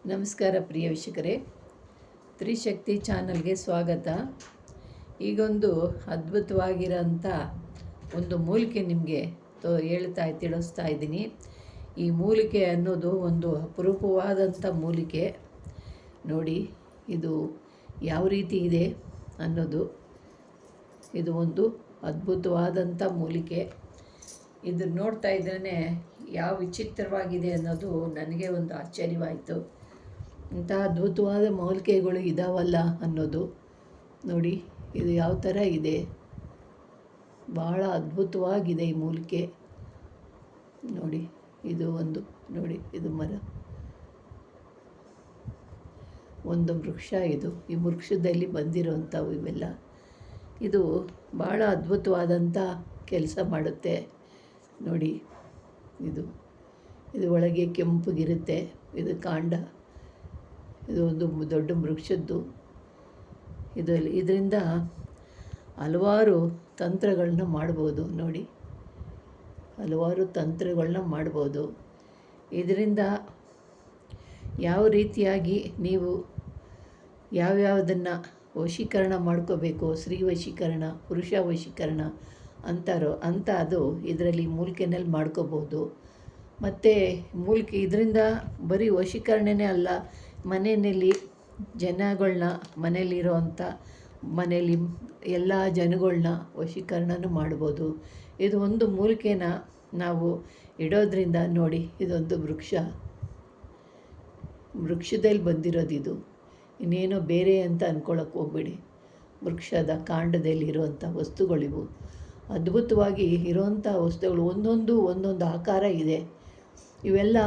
ನಮಸ್ಕಾರ ಪ್ರಿಯ ವೀಕ್ಷಕರೇ, ತ್ರಿಶಕ್ತಿ ಚಾನಲ್ಗೆ ಸ್ವಾಗತ. ಈಗೊಂದು ಅದ್ಭುತವಾಗಿರೋಂಥ ಒಂದು ಮೂಲಿಕೆ ನಿಮಗೆ ತಿಳಿಸ್ತಾ ಇದ್ದೀನಿ. ಈ ಮೂಲಿಕೆ ಅನ್ನೋದು ಒಂದು ಅಪರೂಪವಾದಂಥ ಮೂಲಿಕೆ. ನೋಡಿ, ಇದು ಯಾವ ರೀತಿ ಇದೆ ಅನ್ನೋದು. ಇದು ಒಂದು ಅದ್ಭುತವಾದಂಥ ಮೂಲಿಕೆ. ಇದನ್ನು ನೋಡ್ತಾ ಇದ್ರೇ ಯಾವ ವಿಚಿತ್ರವಾಗಿದೆ ಅನ್ನೋದು ನನಗೆ ಒಂದು ಆಶ್ಚರ್ಯವಾಯಿತು. ಇಂಥ ಅದ್ಭುತವಾದ ಮೂಲಿಕೆಗಳು ಇದಾವಲ್ಲ ಅನ್ನೋದು. ನೋಡಿ, ಇದು ಯಾವ ಥರ ಇದೆ, ಭಾಳ ಅದ್ಭುತವಾಗಿದೆ ಈ ಮೂಲಿಕೆ. ನೋಡಿ, ಇದು ನೋಡಿ, ಇದು ಮರ, ಒಂದು ವೃಕ್ಷ. ಈ ವೃಕ್ಷದಲ್ಲಿ ಬಂದಿರೋಂಥವು ಇವೆಲ್ಲ. ಇದು ಭಾಳ ಅದ್ಭುತವಾದಂಥ ಕೆಲಸ ಮಾಡುತ್ತೆ. ನೋಡಿ, ಇದು ಒಳಗೆ ಕೆಂಪಗಿರುತ್ತೆ. ಇದು ಕಾಂಡ, ಇದು ಒಂದು ದೊಡ್ಡ ವೃಕ್ಷದ್ದು. ಇದರಿಂದ ಹಲವಾರು ತಂತ್ರಗಳನ್ನ ಮಾಡ್ಬೋದು. ನೋಡಿ, ಹಲವಾರು ತಂತ್ರಗಳನ್ನ ಮಾಡ್ಬೋದು. ಇದರಿಂದ ಯಾವ ರೀತಿಯಾಗಿ ನೀವು ಯಾವ್ಯಾವುದನ್ನು ವಶೀಕರಣ ಮಾಡ್ಕೋಬೇಕು, ಸ್ತ್ರೀ ವಶೀಕರಣ, ಪುರುಷ ವಶೀಕರಣ ಅಂತಾರೋ ಅದು ಇದರಲ್ಲಿ ಮೂಲಿಕೆನಲ್ಲಿ ಮಾಡ್ಕೋಬೋದು. ಮತ್ತು ಮೂಲಿಕೆ ಇದರಿಂದ ಬರೀ ವಶೀಕರಣನೇ ಅಲ್ಲ, ಮನೆಯಲ್ಲಿ ಜನಗಳನ್ನ, ಮನೇಲಿ ಎಲ್ಲ ಜನಗಳನ್ನ ವಶೀಕರಣನೂ ಮಾಡ್ಬೋದು. ಇದು ಒಂದು ಮೂಲಿಕೆನ ನಾವು ಇಡೋದ್ರಿಂದ, ನೋಡಿ, ಇದೊಂದು ವೃಕ್ಷದಲ್ಲಿ ಬಂದಿರೋದು. ಇನ್ನೇನೋ ಬೇರೆ ಅಂತ ಅಂದ್ಕೊಳ್ಳೋಕೆ ಹೋಗ್ಬೇಡಿ. ವೃಕ್ಷದ ಕಾಂಡದಲ್ಲಿ ಇರುವಂಥ ವಸ್ತುಗಳಿವು. ಅದ್ಭುತವಾಗಿ ಇರೋವಂಥ ವಸ್ತುಗಳು, ಒಂದೊಂದು ಆಕಾರ ಇದೆ. ಇವೆಲ್ಲ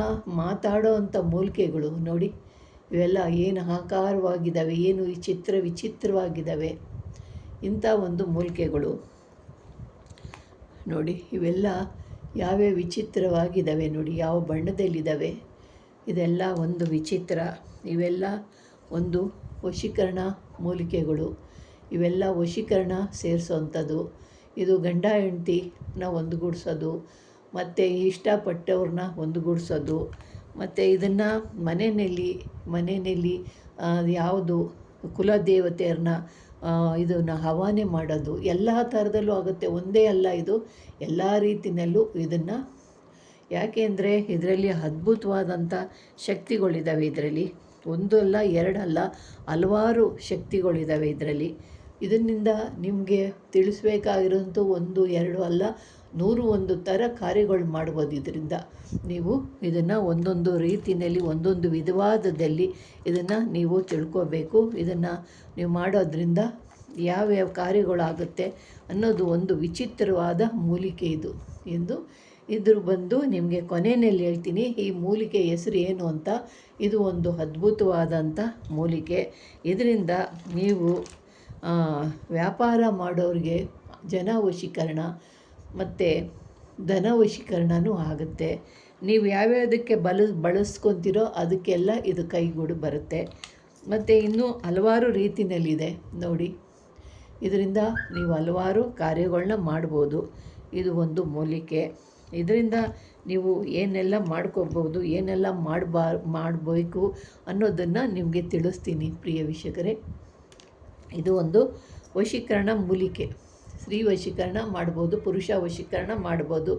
ಮಾತಾಡೋ ಅಂಥ ಮೂಲಿಕೆಗಳು. ನೋಡಿ, ಇವೆಲ್ಲ ಏನು ಆಕಾರವಾಗಿದ್ದಾವೆ, ಏನು ವಿಚಿತ್ರವಾಗಿದ್ದಾವೆ ಇಂಥ ಒಂದು ಮೂಲಿಕೆಗಳು. ನೋಡಿ, ಇವೆಲ್ಲ ಯಾವ್ಯಾವ ವಿಚಿತ್ರವಾಗಿದ್ದಾವೆ. ನೋಡಿ, ಯಾವ ಬಣ್ಣದಲ್ಲಿದ್ದಾವೆ. ಇದೆಲ್ಲ ಒಂದು ವಿಚಿತ್ರ. ಇವೆಲ್ಲ ಒಂದು ವಶೀಕರಣ ಮೂಲಿಕೆಗಳು. ಇವೆಲ್ಲ ವಶೀಕರಣ ಸೇರಿಸೋವಂಥದ್ದು. ಇದು ಗಂಡ ಹೆಂಡ್ತಿನ ಒಂದುಗೂಡಿಸೋದು, ಮತ್ತು ಇಷ್ಟಪಟ್ಟವ್ರನ್ನ ಒಂದುಗೂಡಿಸೋದು. ಮತ್ತು ಇದನ್ನು ಮನೆಯಲ್ಲಿ ಯಾವುದು ಕುಲದೇವತೆಯರನ್ನ ಇದನ್ನು ಆವಾಹನೆ ಮಾಡೋದು, ಎಲ್ಲ ಥರದಲ್ಲೂ ಆಗುತ್ತೆ. ಒಂದೇ ಅಲ್ಲ, ಇದು ಎಲ್ಲ ರೀತಿಯಲ್ಲೂ ಇದನ್ನು. ಯಾಕೆಂದರೆ ಇದರಲ್ಲಿ ಅದ್ಭುತವಾದಂಥ ಶಕ್ತಿಗಳಿದ್ದಾವೆ. ಇದರಲ್ಲಿ ಒಂದಲ್ಲ, ಎರಡಲ್ಲ, ಹಲವಾರು ಶಕ್ತಿಗಳಿದ್ದಾವೆ ಇದರಲ್ಲಿ. ಇದರಿಂದ ನಿಮಗೆ ತಿಳಿಸ್ಬೇಕಾಗಿರೋಂಥ 1, 2 ಅಲ್ಲ, 101 ಥರ ಕಾರ್ಯಗಳು ಮಾಡ್ಬೋದು. ಇದರಿಂದ ನೀವು ಇದನ್ನು ಒಂದೊಂದು ರೀತಿಯಲ್ಲಿ, ಒಂದೊಂದು ವಿಧವಾದದಲ್ಲಿ ಇದನ್ನು ನೀವು ತಿಳ್ಕೋಬೇಕು. ಇದನ್ನು ನೀವು ಮಾಡೋದ್ರಿಂದ ಯಾವ್ಯಾವ ಕಾರ್ಯಗಳಾಗುತ್ತೆ ಅನ್ನೋದು ಒಂದು ವಿಚಿತ್ರವಾದ ಮೂಲಿಕೆ ಇದು ಎಂದು ಬಂದು ನಿಮಗೆ ಕೊನೆಯಲ್ಲಿ ಹೇಳ್ತೀನಿ. ಈ ಮೂಲಿಕೆ ಹೆಸರು ಏನು ಅಂತ. ಇದು ಒಂದು ಅದ್ಭುತವಾದಂಥ ಮೂಲಿಕೆ. ಇದರಿಂದ ನೀವು ವ್ಯಾಪಾರ ಮಾಡೋರಿಗೆ ಜನ ವಶೀಕರಣ ಮತ್ತು ಧನ ವಶೀಕರಣವೂ ಆಗುತ್ತೆ. ನೀವು ಯಾವ್ಯಾವುದಕ್ಕೆ ಬಳಸ್ಕೊತೀರೋ ಅದಕ್ಕೆಲ್ಲ ಇದು ಕೈಗೂಡಿ ಬರುತ್ತೆ. ಮತ್ತು ಇನ್ನೂ ಹಲವಾರು ರೀತಿಯಲ್ಲಿದೆ. ನೋಡಿ, ಇದರಿಂದ ನೀವು ಹಲವಾರು ಕಾರ್ಯಗಳನ್ನ ಮಾಡ್ಬೋದು. ಇದು ಒಂದು ಮೂಲಿಕೆ. ಇದರಿಂದ ನೀವು ಏನೆಲ್ಲ ಮಾಡ್ಕೋಬೋದು, ಏನೆಲ್ಲ ಮಾಡಬೇಕು ಅನ್ನೋದನ್ನು ನಿಮಗೆ ತಿಳಿಸ್ತೀನಿ ಪ್ರಿಯ ವೀಕ್ಷಕರೇ. ಇದು ಒಂದು ವಶೀಕರಣ ಮೂಲಿಕೆ. ಸ್ತ್ರೀ ವಶೀಕರಣ ಮಾಡ್ಬೋದು, ಪುರುಷ ವಶೀಕರಣ ಮಾಡ್ಬೋದು,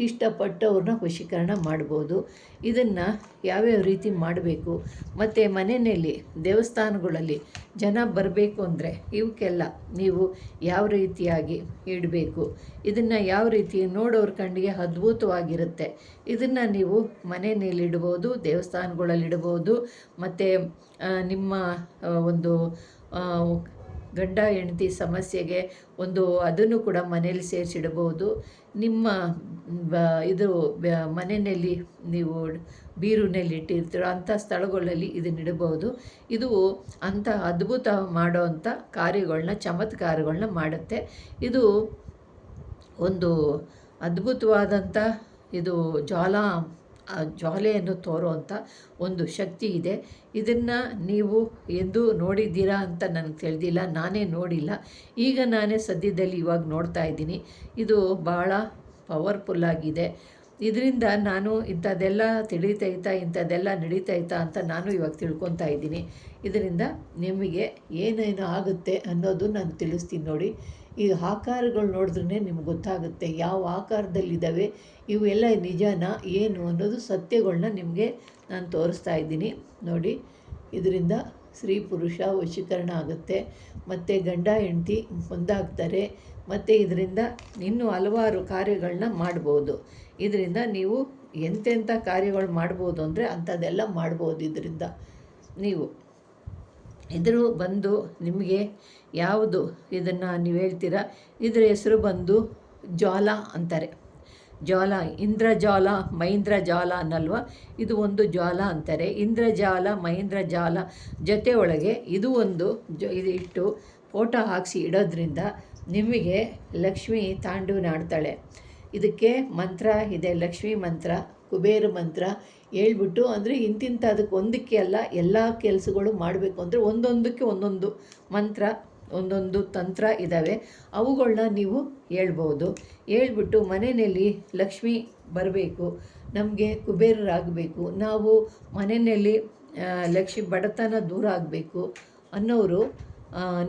ಇಷ್ಟಪಟ್ಟವ್ರನ್ನ ವಶೀಕರಣ ಮಾಡ್ಬೋದು. ಇದನ್ನು ಯಾವ್ಯಾವ ರೀತಿ ಮಾಡಬೇಕು, ಮತ್ತು ಮನೆಯಲ್ಲಿ ದೇವಸ್ಥಾನಗಳಲ್ಲಿ ಜನ ಬರಬೇಕು ಅಂದರೆ ಇವಕ್ಕೆಲ್ಲ ನೀವು ಯಾವ ರೀತಿಯಾಗಿ ಇಡಬೇಕು, ಇದನ್ನು ಯಾವ ರೀತಿ ನೋಡೋರ ಕಣ್ಣಿಗೆ ಅದ್ಭುತವಾಗಿರುತ್ತೆ. ಇದನ್ನು ನೀವು ಮನೆಯಲ್ಲಿ ಇಡ್ಬೋದು, ದೇವಸ್ಥಾನಗಳಲ್ಲಿ ಇಡ್ಬೋದು, ಮತ್ತು ನಿಮ್ಮ ಒಂದು ಗಂಡ ಹೆಂಡತಿ ಸಮಸ್ಯೆಗೆ ಅದನ್ನು ಕೂಡ ಮನೇಲಿ ಸೇರಿಸಿಡ್ಬೋದು. ನಿಮ್ಮ ಮನೆಯಲ್ಲಿ ನೀವು ಬೀರುನಲ್ಲಿ ಇಟ್ಟಿರ್ತೀರೋ ಅಂಥ ಸ್ಥಳಗಳಲ್ಲಿ ಇದನ್ನಿಡಬಹುದು. ಇದು ಅಂಥ ಅದ್ಭುತ ಮಾಡೋವಂಥ ಕಾರ್ಯಗಳನ್ನ, ಚಮತ್ಕಾರಗಳನ್ನ ಮಾಡುತ್ತೆ. ಇದು ಒಂದು ಅದ್ಭುತವಾದಂಥ ಜ್ವಾಲೆಯನ್ನು ತೋರುವಂಥ ಒಂದು ಶಕ್ತಿ ಇದೆ. ಇದನ್ನು ನೀವು ಎಂದು ನೋಡಿದ್ದೀರಾ ಅಂತ ನನಗೆ ತಿಳಿದಿಲ್ಲ, ನಾನೇ ನೋಡಿಲ್ಲ. ನಾನೇ ಸದ್ಯದಲ್ಲಿ ಇವಾಗ ನೋಡ್ತಾ ಇದ್ದೀನಿ. ಇದು ಭಾಳ ಪವರ್ಫುಲ್ಲಾಗಿದೆ. ಇದರಿಂದ ನಾನು ಇಂಥದ್ದೆಲ್ಲ ಇಂಥದ್ದೆಲ್ಲ ನಡೀತೈತಾ ಅಂತ ನಾನು ಇವಾಗ ತಿಳ್ಕೊತಾ ಇದ್ದೀನಿ. ಇದರಿಂದ ನಿಮಗೆ ಏನೇನು ಆಗುತ್ತೆ ಅನ್ನೋದು ನಾನು ತಿಳಿಸ್ತೀನಿ ನೋಡಿ. ಈ ಆಕಾರಗಳು ನೋಡಿದ್ರೇ ನಿಮ್ಗೆ ಗೊತ್ತಾಗುತ್ತೆ ಯಾವ ಆಕಾರದಲ್ಲಿದ್ದಾವೆ, ಇವೆಲ್ಲ ನಿಜಾನ ಏನು ಅನ್ನೋದು ಸತ್ಯಗಳನ್ನ ನಿಮಗೆ ನಾನು ತೋರಿಸ್ತಾ ಇದ್ದೀನಿ ನೋಡಿ. ಇದರಿಂದ ಸ್ತ್ರೀ ಪುರುಷ ವಶೀಕರಣ ಆಗುತ್ತೆ, ಮತ್ತು ಗಂಡ ಹೆಂಡತಿ ಒಂದಾಗ್ತಾರೆ, ಮತ್ತು ಇದರಿಂದ ಇನ್ನೂ ಹಲವಾರು ಕಾರ್ಯಗಳನ್ನ ಮಾಡ್ಬೋದು. ಇದರಿಂದ ನೀವು ಎಂತೆಂಥ ಕಾರ್ಯಗಳು ಮಾಡ್ಬೋದು ಅಂದರೆ ಅಂಥದ್ದೆಲ್ಲ ಮಾಡ್ಬೋದು. ಇದರಿಂದ ನೀವು ಬಂದು ನಿಮಗೆ ಯಾವುದು ಇದನ್ನು ನೀವು ಹೇಳ್ತೀರಾ, ಇದರ ಹೆಸರು ಬಂದು ಜ್ವಾಲ ಅಂತಾರೆ. ಜ್ವಾಲ, ಇಂದ್ರಜಾಲ ಮಹೇಂದ್ರಜಾಲ ಅನ್ನಲ್ವ, ಇದು ಒಂದು ಜ್ವಾಲ ಅಂತಾರೆ. ಇಂದ್ರಜಾಲ ಮಹೇಂದ್ರಜಾಲ ಜೊತೆ ಒಳಗೆ ಇದು ಒಂದು ಇದು ಇಟ್ಟು ಫೋಟೋ ಹಾಕಿಸಿ ಇಡೋದ್ರಿಂದ ನಿಮಗೆ ಲಕ್ಷ್ಮಿ ತಾಂಡವನಾಡ್ತಾಳೆ. ಇದಕ್ಕೆ ಮಂತ್ರ ಇದೆ, ಲಕ್ಷ್ಮೀ ಮಂತ್ರ, ಕುಬೇರ ಮಂತ್ರ ಹೇಳ್ಬಿಟ್ಟು, ಅಂದರೆ ಇಂತಿಂಥ ಅದಕ್ಕೆ ಒಂದಕ್ಕೆ ಅಲ್ಲ, ಎಲ್ಲ ಕೆಲಸಗಳು ಮಾಡಬೇಕು ಅಂದರೆ ಒಂದೊಂದಕ್ಕೆ ಒಂದೊಂದು ಮಂತ್ರ ಒಂದೊಂದು ತಂತ್ರ ಇದ್ದಾವೆ. ಅವುಗಳನ್ನ ನೀವು ಹೇಳ್ಬೋದು. ಹೇಳ್ಬಿಟ್ಟು ಮನೆಯಲ್ಲಿ ಲಕ್ಷ್ಮಿ ಬರಬೇಕು, ನಮಗೆ ಕುಬೇರರಾಗಬೇಕು, ನಾವು ಮನೆಯಲ್ಲಿ ಲಕ್ಷ್ಮಿ ಬಡತನ ದೂರ ಆಗಬೇಕು ಅನ್ನೋರು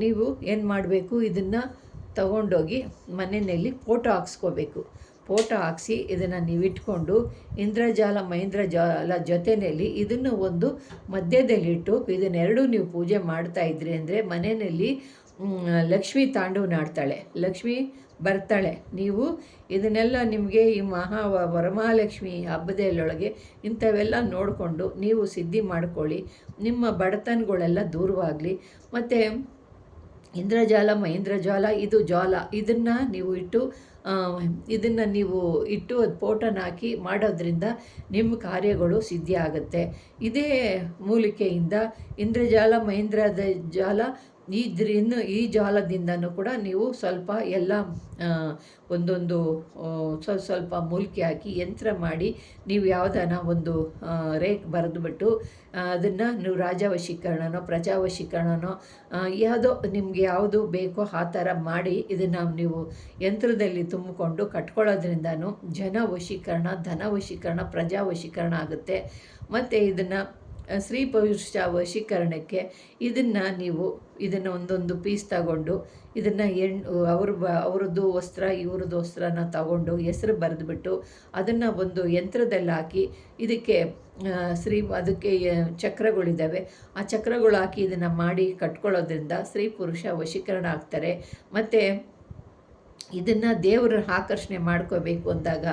ನೀವು ಏನು ಮಾಡಬೇಕು, ಇದನ್ನು ತಗೊಂಡೋಗಿ ಮನೆಯಲ್ಲಿ ಫೋಟೋ ಹಾಕ್ಸ್ಕೋಬೇಕು. ಫೋಟೋ ಹಾಕ್ಸಿ ಇದನ್ನು ನೀವು ಇಟ್ಕೊಂಡು ಇಂದ್ರಜಾಲ ಮಹೇಂದ್ರಜಾಲ ಜೊತೆಯಲ್ಲಿ ಇದನ್ನು ಒಂದು ಮಧ್ಯದಲ್ಲಿಟ್ಟು ಇದನ್ನೆರಡೂ ನೀವು ಪೂಜೆ ಮಾಡ್ತಾಯಿದ್ರಿ ಅಂದರೆ ಮನೆಯಲ್ಲಿ ಲಕ್ಷ್ಮಿ ತಾಂಡವನಾಡ್ತಾಳೆ, ಲಕ್ಷ್ಮಿ ಬರ್ತಾಳೆ. ನೀವು ಇದನ್ನೆಲ್ಲ ನಿಮಗೆ ಈ ವರಮಹಾಲಕ್ಷ್ಮಿ ಹಬ್ಬದೊಳಗೆ ಇಂಥವೆಲ್ಲ ನೋಡಿಕೊಂಡು ನೀವು ಸಿದ್ಧಿ ಮಾಡ್ಕೊಳ್ಳಿ, ನಿಮ್ಮ ಬಡತನಗಳೆಲ್ಲ ದೂರವಾಗಲಿ. ಮತ್ತು ಇಂದ್ರಜಾಲ ಮಹೇಂದ್ರಜಾಲ ಇದು ಜಾಲ, ಇದನ್ನು ನೀವು ಇಟ್ಟು ಅದು ಫೋಟೋನ ಹಾಕಿ ಮಾಡೋದ್ರಿಂದ ನಿಮ್ಮ ಕಾರ್ಯಗಳು ಸಿದ್ಧಿ ಆಗುತ್ತೆ. ಇದೇ ಮೂಲಿಕೆಯಿಂದ ಇಂದ್ರಜಾಲ ಮಹೇಂದ್ರಜಾಲ ಇನ್ನು ಈ ಜಾಲದಿಂದನೂ ಕೂಡ ನೀವು ಸ್ವಲ್ಪ ಎಲ್ಲ ಒಂದೊಂದು ಸ್ವಲ್ಪ ಮೂಲಿಕೆ ಹಾಕಿ ಯಂತ್ರ ಮಾಡಿ ನೀವು ಯಾವುದನ್ನ ಒಂದು ರೇಖೆ ಬರೆದುಬಿಟ್ಟು ಅದನ್ನು ನೀವು ರಾಜವಶೀಕರಣನೋ ಪ್ರಜಾವಶೀಕರಣನೋ ಯಾವುದೋ ನಿಮಗೆ ಯಾವುದು ಬೇಕೋ ಆ ಥರ ಮಾಡಿ ಇದನ್ನು ನೀವು ಯಂತ್ರದಲ್ಲಿ ತುಂಬಿಕೊಂಡು ಕಟ್ಕೊಳ್ಳೋದ್ರಿಂದನೂ ಜನ ವಶೀಕರಣ, ಧನ ವಶೀಕರಣ, ಪ್ರಜಾ ವಶೀಕರಣ ಆಗುತ್ತೆ. ಮತ್ತು ಇದನ್ನು ಸ್ತ್ರೀ ಪುರುಷ ವಶೀಕರಣಕ್ಕೆ ಇದನ್ನು ಒಂದೊಂದು ಪೀಸ್ ತಗೊಂಡು ಇದನ್ನು ಅವ್ರದ್ದು ವಸ್ತ್ರ ಇವ್ರದ್ದು ವಸ್ತ್ರನ ತಗೊಂಡು ಹೆಸರು ಬರೆದುಬಿಟ್ಟು ಅದನ್ನು ಒಂದು ಯಂತ್ರದಲ್ಲಿ ಹಾಕಿ ಇದಕ್ಕೆ ಅದಕ್ಕೆ ಚಕ್ರಗಳಿದ್ದಾವೆ, ಆ ಚಕ್ರಗಳು ಹಾಕಿ ಇದನ್ನು ಮಾಡಿ ಕಟ್ಕೊಳ್ಳೋದ್ರಿಂದ ಸ್ತ್ರೀ ಪುರುಷ ವಶೀಕರಣ ಆಗ್ತಾರೆ. ಮತ್ತು ಇದನ್ನು ದೇವರ ಆಕರ್ಷಣೆ ಮಾಡ್ಕೋಬೇಕು ಅಂದಾಗ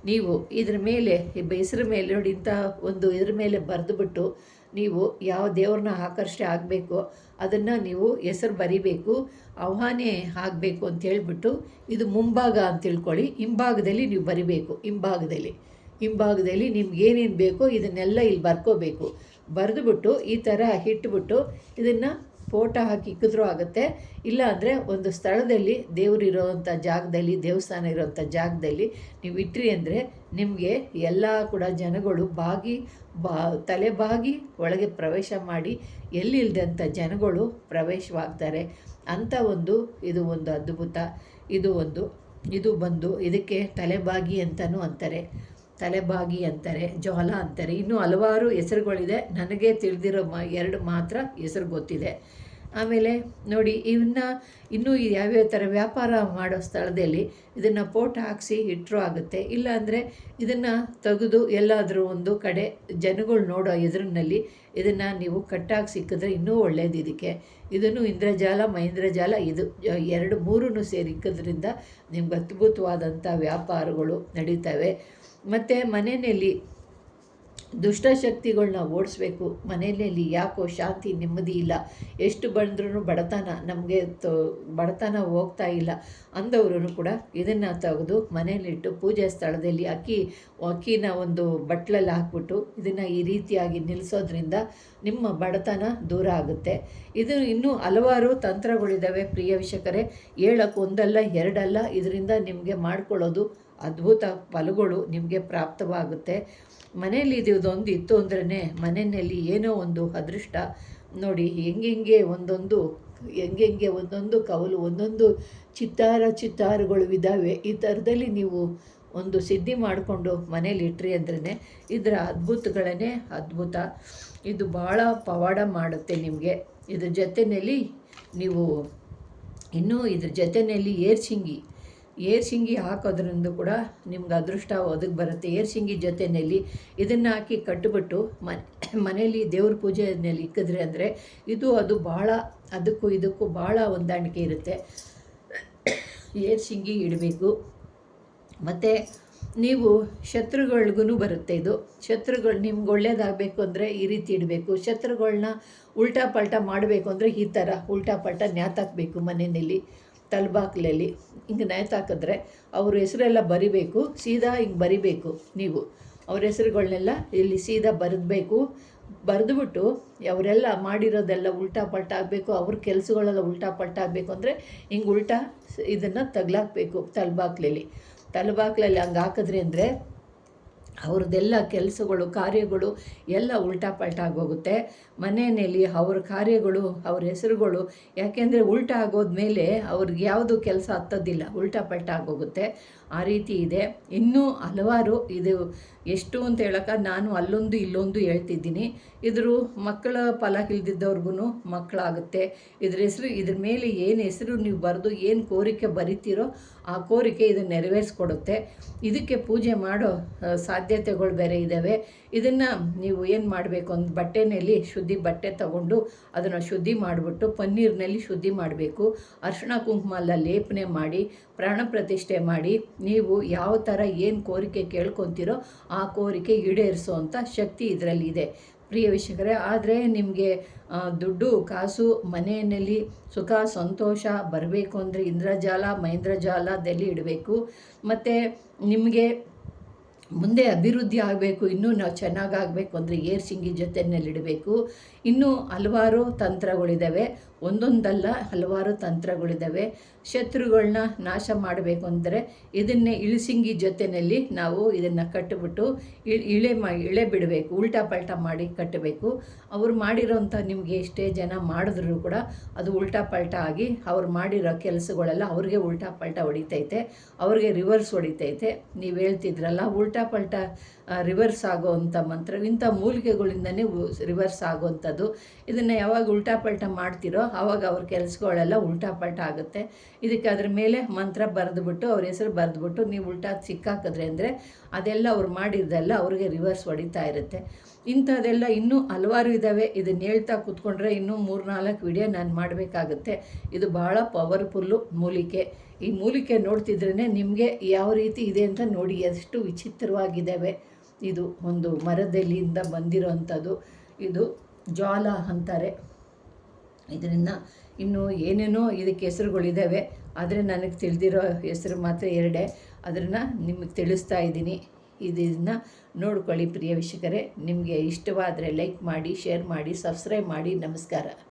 ನೀವು ಇದ್ರ ಮೇಲೆ ಹೆಸರು ಮೇಲೆ ನೋಡಿ ಇಂಥ ಒಂದು ಇದ್ರ ಮೇಲೆ ಬರೆದುಬಿಟ್ಟು ನೀವು ಯಾವ ದೇವ್ರನ್ನ ಆಕರ್ಷಣೆ ಆಗಬೇಕೋ ಅದನ್ನು ನೀವು ಹೆಸರು ಬರಿಬೇಕು, ಆಹ್ವಾನೆ ಆಗಬೇಕು ಅಂತ ಹೇಳ್ಬಿಟ್ಟು ಇದು ಮುಂಭಾಗ ಅಂತ ತಿಳ್ಕೊಳ್ಳಿ. ಹಿಂಭಾಗದಲ್ಲಿ ನೀವು ಬರಿಬೇಕು. ಹಿಂಭಾಗದಲ್ಲಿ ನಿಮ್ಗೆ ಏನೇನು ಬೇಕೋ ಇದನ್ನೆಲ್ಲ ಇಲ್ಲಿ ಬರ್ಕೋಬೇಕು. ಬರೆದುಬಿಟ್ಟು ಈ ಥರ ಇಟ್ಬಿಟ್ಟು ಇದನ್ನು ಫೋಟೋ ಹಾಕಿ ಇಕ್ಕಿದ್ರೂ ಆಗುತ್ತೆ. ಇಲ್ಲ ಅಂದರೆ ಒಂದು ಸ್ಥಳದಲ್ಲಿ ದೇವರಿರೋವಂಥ ಜಾಗದಲ್ಲಿ, ದೇವಸ್ಥಾನ ಇರೋವಂಥ ಜಾಗದಲ್ಲಿ ನೀವು ಇಟ್ರಿ ಅಂದರೆ ನಿಮಗೆ ಎಲ್ಲ ಕೂಡ ಜನಗಳು ತಲೆಬಾಗಿ ಒಳಗೆ ಪ್ರವೇಶ ಮಾಡಿ ಎಲ್ಲಿಲ್ಲದಂಥ ಜನಗಳು ಪ್ರವೇಶವಾಗ್ತಾರೆ ಅಂಥ ಇದು ಒಂದು ಅದ್ಭುತ. ಇದು ಬಂದು ಇದಕ್ಕೆ ತಲೆಬಾಗಿ ಅಂತಲೂ ಅಂತಾರೆ, ತಲೆಬಾಗಿ ಅಂತಾರೆ, ಜ್ವಾಲ ಅಂತಾರೆ. ಇನ್ನೂ ಹಲವಾರು ಹೆಸರುಗಳಿದೆ, ನನಗೆ ತಿಳಿದಿರೋ 2 ಮಾತ್ರ ಹೆಸರು ಗೊತ್ತಿದೆ. ಆಮೇಲೆ ನೋಡಿ ಇನ್ನೂ ಯಾವ್ಯಾವ ಥರ ವ್ಯಾಪಾರ ಮಾಡೋ ಸ್ಥಳದಲ್ಲಿ ಇದನ್ನು ಫೋಟೋ ಹಾಕಿಸಿ ಇಟ್ಟರೂ ಆಗುತ್ತೆ. ಇಲ್ಲಾಂದರೆ ಇದನ್ನು ತೆಗೆದು ಎಲ್ಲಾದರೂ ಒಂದು ಕಡೆ ಜನಗಳು ನೋಡೋ ಎದುರಿನಲ್ಲಿ ಇದನ್ನು ನೀವು ಕಟ್ಟಾಗಿ ಸಿಕ್ಕಿದ್ರೆ ಇನ್ನೂ ಒಳ್ಳೆಯದು. ಇದನ್ನು ಇಂದ್ರಜಾಲ ಮಹೇಂದ್ರಜಾಲ ಇದು 2-3 ಸೇರಿ ಇಕ್ಕೋದ್ರಿಂದ ನಿಮ್ಗೆ ಅದ್ಭುತವಾದಂಥ ವ್ಯಾಪಾರಗಳು ನಡೀತವೆ. ಮತ್ತು ಮನೆಯಲ್ಲಿ ದುಷ್ಟಶಕ್ತಿಗಳನ್ನ ಓಡಿಸ್ಬೇಕು. ಮನೆಯಲ್ಲಿ ಯಾಕೋ ಶಾಂತಿ ನೆಮ್ಮದಿ ಇಲ್ಲ, ಎಷ್ಟು ಬಂದ್ರೂ ನಮಗೆ ಬಡತನ ಹೋಗ್ತಾ ಇಲ್ಲ ಅಂದವರು ಕೂಡ ಇದನ್ನು ತೆಗೆದು ಮನೆಯಲ್ಲಿಟ್ಟು ಪೂಜೆ ಸ್ಥಳದಲ್ಲಿ ಅಕ್ಕಿನ ಒಂದು ಬಟ್ಲಲ್ಲಿ ಹಾಕ್ಬಿಟ್ಟು ಇದನ್ನು ಈ ರೀತಿಯಾಗಿ ನಿಲ್ಲಿಸೋದ್ರಿಂದ ನಿಮ್ಮ ಬಡತನ ದೂರ ಆಗುತ್ತೆ. ಇದು ಇನ್ನೂ ಹಲವಾರು ತಂತ್ರಗಳಿದ್ದಾವೆ ಪ್ರಿಯ ವೀಕ್ಷಕರೇ, ಹೇಳೋಕ್ಕೆ ಒಂದಲ್ಲ ಎರಡಲ್ಲ. ಇದರಿಂದ ನಿಮಗೆ ಮಾಡ್ಕೊಳ್ಳೋದು ಅದ್ಭುತ ಫಲಗಳು ನಿಮಗೆ ಪ್ರಾಪ್ತವಾಗುತ್ತೆ. ಮನೆಯಲ್ಲಿ ಇದೊಂದು ಇತ್ತು ಅಂದ್ರೇ ಮನೆಯಲ್ಲಿ ಏನೋ ಒಂದು ಅದೃಷ್ಟ ನೋಡಿ. ಹೆಂಗೆ ಒಂದೊಂದು ಕವಲು, ಒಂದೊಂದು ಚಿತ್ತಾರಗಳು ಇದ್ದಾವೆ. ಈ ಥರದಲ್ಲಿ ನೀವು ಒಂದು ಸಿದ್ಧಿ ಮಾಡಿಕೊಂಡು ಮನೇಲಿ ಇಟ್ರಿ ಅಂದ್ರೆ ಇದರ ಅದ್ಭುತಗಳೇ ಅದ್ಭುತ. ಇದು ಭಾಳ ಪವಾಡ ಮಾಡುತ್ತೆ ನಿಮಗೆ. ಇದ್ರ ಜೊತೆಯಲ್ಲಿ ನೀವು ಇನ್ನೂ ಇದ್ರ ಜೊತೆಯಲ್ಲಿ ಏರ್ಶಿಂಗಿ ಹಾಕೋದ್ರಿಂದ ಕೂಡ ನಿಮ್ಗೆ ಅದೃಷ್ಟ ಒದಗಿ ಬರುತ್ತೆ. ಏರ್ಶಿಂಗಿ ಜೊತೆಯಲ್ಲಿ ಇದನ್ನು ಹಾಕಿ ಕಟ್ಟಿಬಿಟ್ಟು ಮನೆಯಲ್ಲಿ ದೇವ್ರ ಪೂಜೆಯಲ್ಲಿ ಇಕ್ಕಿದ್ರೆ ಅಂದರೆ ಅದು ಭಾಳ ಅದಕ್ಕೂ ಇದಕ್ಕೂ ಭಾಳ ಹೊಂದಾಣಿಕೆ ಇರುತ್ತೆ. ಏರ್ಶಿಂಗಿ ಇಡಬೇಕು. ಮತ್ತು ನೀವು ಶತ್ರುಗಳಿಗೂ ಬರುತ್ತೆ ಇದು. ಶತ್ರುಗಳು ನಿಮ್ಗೆ ಒಳ್ಳೇದಾಗಬೇಕು ಅಂದರೆ ಈ ರೀತಿ ಇಡಬೇಕು. ಶತ್ರುಗಳನ್ನ ಉಲ್ಟಾ ಪಲ್ಟಾ ಮಾಡಬೇಕು ಅಂದರೆ ಈ ಥರ ಉಲ್ಟಾ ಪಲ್ಟಾ ನ್ಯಾತಾಕಬೇಕು. ಮನೆಯಲ್ಲಿ ತಲೆಬಾಗ್ಲಲ್ಲಿ ಹಿಂಗೆ ನೇತಾಕಿದ್ರೆ ಅವ್ರ ಹೆಸರೆಲ್ಲ ಬರಿಬೇಕು. ಸೀದಾ ಹಿಂಗೆ ಬರಿಬೇಕು. ನೀವು ಅವ್ರ ಹೆಸರುಗಳನ್ನೆಲ್ಲ ಇಲ್ಲಿ ಸೀದಾ ಬರೆದುಬಿಟ್ಟು ಅವರೆಲ್ಲ ಮಾಡಿರೋದೆಲ್ಲ ಉಲ್ಟಾ ಪಲ್ಟಾ ಆಗಬೇಕು. ಅವ್ರ ಕೆಲಸಗಳೆಲ್ಲ ಉಲ್ಟಾ ಪಲ್ಟಾ ಆಗಬೇಕು ಅಂದರೆ ಹಿಂಗೆ ಉಲ್ಟಾ ಇದನ್ನು ತಗ್ಲಾಕಬೇಕು. ತಲೆಬಾಗ್ಲಲ್ಲಿ ಹಂಗೆ ಹಾಕಿದ್ರಿ ಅಂದರೆ ಅವ್ರದ್ದೆಲ್ಲ ಕೆಲಸಗಳು ಕಾರ್ಯಗಳು ಎಲ್ಲ ಉಲ್ಟಾ ಪಲ್ಟಾ ಆಗೋಗುತ್ತೆ. ಮನೆಯಲ್ಲಿ ಅವ್ರ ಕಾರ್ಯಗಳು ಅವ್ರ ಹೆಸರುಗಳು ಯಾಕೆಂದರೆ ಉಲ್ಟಾ ಆಗೋದ್ಮೇಲೆ ಅವ್ರಿಗೆ ಯಾವುದು ಕೆಲಸ ಹತ್ತೋದಿಲ್ಲ, ಉಲ್ಟಾ ಪಲ್ಟಾ ಆಗೋಗುತ್ತೆ. ಆ ರೀತಿ ಇದೆ. ಇನ್ನೂ ಹಲವಾರು ಇದು ಎಷ್ಟು ಅಂತ ಹೇಳೋಕೆ ನಾನು ಅಲ್ಲೊಂದು ಇಲ್ಲೊಂದು ಹೇಳ್ತಿದ್ದೀನಿ. ಇದ್ರ ಮಕ್ಕಳ ಫಲ ಇಲ್ದಿದ್ದವ್ರಿಗೂ ಮಕ್ಕಳಾಗುತ್ತೆ. ಇದ್ರ ಮೇಲೆ ಏನು ಹೆಸರು ನೀವು ಬರೆದು ಏನು ಕೋರಿಕೆ ಬರಿತೀರೋ ಆ ಕೋರಿಕೆ ಇದು ನೆರವೇರಿಸ್ಕೊಡುತ್ತೆ. ಇದಕ್ಕೆ ಪೂಜೆ ಮಾಡೋ ಸಾಧ್ಯತೆಗಳು ಬೇರೆ ಇದ್ದಾವೆ. ಇದನ್ನು ನೀವು ಏನು ಮಾಡಬೇಕು, ಒಂದು ಬಟ್ಟೆಯಲ್ಲಿ ಶುದ್ಧಿ ಬಟ್ಟೆ ತಗೊಂಡು ಅದನ್ನು ಶುದ್ಧಿ ಮಾಡಿಬಿಟ್ಟು ಪನ್ನೀರಿನಲ್ಲಿ ಶುದ್ಧಿ ಮಾಡಬೇಕು. ಅರಿಶಿಣ ಕುಂಕುಮ ಎಲ್ಲ ಲೇಪನೆ ಮಾಡಿ ಪ್ರಾಣ ಪ್ರತಿಷ್ಠೆ ಮಾಡಿ ನೀವು ಯಾವ ಥರ ಏನು ಕೋರಿಕೆ ಕೇಳ್ಕೊತೀರೋ ಆ ಕೋರಿಕೆ ಈಡೇರಿಸೋವಂಥ ಶಕ್ತಿ ಇದರಲ್ಲಿದೆ ಪ್ರಿಯ ವೀಕ್ಷಕರೇ. ಆದರೆ ನಿಮಗೆ ದುಡ್ಡು ಕಾಸು ಮನೆಯಲ್ಲಿ ಸುಖ ಸಂತೋಷ ಬರಬೇಕು ಅಂದರೆ ಇಂದ್ರಜಾಲ ಮಹೇಂದ್ರಜಾಲದಲ್ಲಿ ಇಡಬೇಕು. ಮತ್ತು ನಿಮಗೆ ಮುಂದೆ ಅಭಿವೃದ್ಧಿ ಆಗಬೇಕು, ಇನ್ನೂ ನಾವು ಚೆನ್ನಾಗಾಗಬೇಕು ಅಂದರೆ ಏರ್ಶಿಂಗಿ ಜೊತೆಯಲ್ಲಿಡಬೇಕು. ಇನ್ನೂ ಹಲವಾರು ತಂತ್ರಗಳಿದ್ದಾವೆ, ಒಂದೊಂದಲ್ಲ ಹಲವಾರು ತಂತ್ರಗಳಿದ್ದಾವೆ. ಶತ್ರುಗಳನ್ನ ನಾಶ ಮಾಡಬೇಕು ಅಂದರೆ ಇದನ್ನೇ ಇಳಿಸಿಂಗಿ ಜೊತೆಯಲ್ಲಿ ನಾವು ಇದನ್ನು ಕಟ್ಟಿಬಿಟ್ಟು ಇಳೆ ಬಿಡಬೇಕು. ಉಲ್ಟಾ ಪಲ್ಟಾ ಮಾಡಿ ಕಟ್ಟಬೇಕು. ಅವರು ಮಾಡಿರೋಂಥ ನಿಮಗೆ ಎಷ್ಟೇ ಜನ ಮಾಡಿದ್ರು ಕೂಡ ಅದು ಉಲ್ಟಾ ಪಲ್ಟಾ ಆಗಿ ಅವ್ರು ಮಾಡಿರೋ ಕೆಲಸಗಳೆಲ್ಲ ಅವ್ರಿಗೆ ಉಲ್ಟಾ ಪಲ್ಟಾ ಹೊಡಿತೈತೆ, ಅವ್ರಿಗೆ ರಿವರ್ಸ್ ಹೊಡಿತೈತೆ. ನೀವು ಹೇಳ್ತಿದ್ರಲ್ಲ ಉಲ್ಟಾ ಪಲ್ಟಾ ರಿವರ್ಸ್ ಆಗೋವಂಥ ಮಂತ್ರ, ಇಂಥ ಮೂಲಿಕೆಗಳಿಂದನೇ ರಿವರ್ಸ್ ಆಗೋವಂಥದ್ದು. ಇದನ್ನು ಯಾವಾಗ ಉಲ್ಟಾ ಪಲ್ಟಾ ಮಾಡ್ತೀರೋ ಆವಾಗ ಅವ್ರ ಕೆಲಸಗಳೆಲ್ಲ ಉಲ್ಟಾ ಪಲ್ಟಾ ಆಗುತ್ತೆ. ಇದಕ್ಕೆ ಅದ್ರ ಮೇಲೆ ಮಂತ್ರ ಬರೆದುಬಿಟ್ಟು ಅವ್ರ ಹೆಸರು ಬರೆದುಬಿಟ್ಟು ನೀವು ಉಲ್ಟಾ ಸಿಕ್ಕಾಕಿದ್ರೆ ಅಂದರೆ ಅದೆಲ್ಲ ಅವ್ರು ಮಾಡಿದ್ದೆಲ್ಲ ಅವ್ರಿಗೆ ರಿವರ್ಸ್ ಹೊಡಿತಾ ಇರುತ್ತೆ. ಇಂಥದ್ದೆಲ್ಲ ಇನ್ನೂ ಹಲವಾರು ಇದ್ದಾವೆ. ಇದನ್ನು ಹೇಳ್ತಾ ಕೂತ್ಕೊಂಡ್ರೆ ಇನ್ನೂ 3-4 ವಿಡಿಯೋ ನಾನು ಮಾಡಬೇಕಾಗುತ್ತೆ. ಇದು ಭಾಳ ಪವರ್ಫುಲ್ಲು ಮೂಲಿಕೆ. ಈ ಮೂಲಿಕೆ ನೋಡ್ತಿದ್ರೇ ನಿಮಗೆ ಯಾವ ರೀತಿ ಇದೆ ಅಂತ ನೋಡಿ, ಎಷ್ಟು ವಿಚಿತ್ರವಾಗಿದ್ದಾವೆ. ಇದು ಒಂದು ಮರದಲ್ಲಿಂದ ಬಂದಿರೋವಂಥದ್ದು. ಇದು ಜ್ವಾಲ ಅಂತಾರೆ. ಇದರಿಂದ ಇನ್ನೂ ಏನೇನೋ ಇದಕ್ಕೆ ಹೆಸರುಗಳಿದ್ದಾವೆ, ಆದರೆ ನನಗೆ ತಿಳಿದಿರೋ ಹೆಸರು ಮಾತ್ರ 2. ಅದನ್ನು ನಿಮಗೆ ತಿಳಿಸ್ತಾ ಇದ್ದೀನಿ. ಇದನ್ನು ನೋಡ್ಕೊಳ್ಳಿ ಪ್ರಿಯ ವೀಕ್ಷಕರೇ. ನಿಮಗೆ ಇಷ್ಟವಾದರೆ ಲೈಕ್ ಮಾಡಿ, ಶೇರ್ ಮಾಡಿ, ಸಬ್ಸ್ಕ್ರೈಬ್ ಮಾಡಿ. ನಮಸ್ಕಾರ.